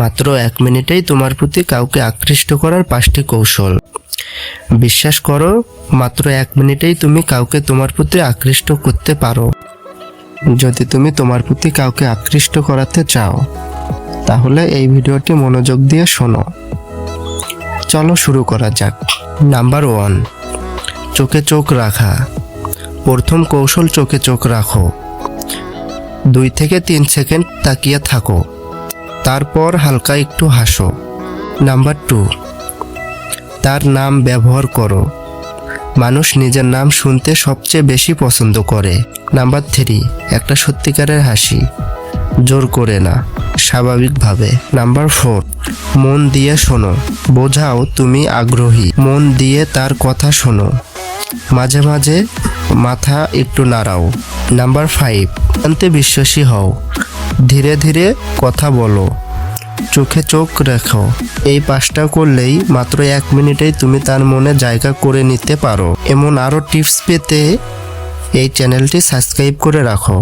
মাত্র 1 মিনিটেই তোমার প্রতি কাউকে আকৃষ্ট করার 5টি কৌশল। বিশ্বাস করো, মাত্র 1 মিনিটেই তুমি কাউকে তোমার প্রতি আকৃষ্ট করতে পারো। যদি তুমি তোমার প্রতি কাউকে আকৃষ্ট করাতে চাও, তাহলে এই ভিডিওটি মনোযোগ দিয়ে শোনো। চলো শুরু করা যাক। নাম্বার 1, চোখে চোখ রাখা। প্রথম কৌশল, চোখে চোখ রাখো। 2 থেকে 3 সেকেন্ড তাকিয়ে থাকো, তারপর হালকা একটু হাসো। নাম্বার 2, তার নাম ব্যবহার করো। মানুষ নিজের নাম শুনতে সবচেয়ে বেশি পছন্দ করে। নাম্বার 3, একটা সত্যিকারের হাসি, জোর করে না, স্বাভাবিকভাবে। নাম্বার 4, মন দিয়ে শোনো। বোঝাও তুমি আগ্রহী, মন দিয়ে তার কথা শোনো, মাঝে মাঝে মাথা একটু নাড়াও। নাম্বার 5, জানতে বিশ্বাসী হও। ধীরে ধীরে কথা বলো, চোখে চোখ রাখো। এই 5টা করলেই মাত্র 1 মিনিটেই তুমি তার মনে জায়গা করে নিতে পারো। এমন আরও টিপস পেতে এই চ্যানেলটি সাবস্ক্রাইব করে রাখো।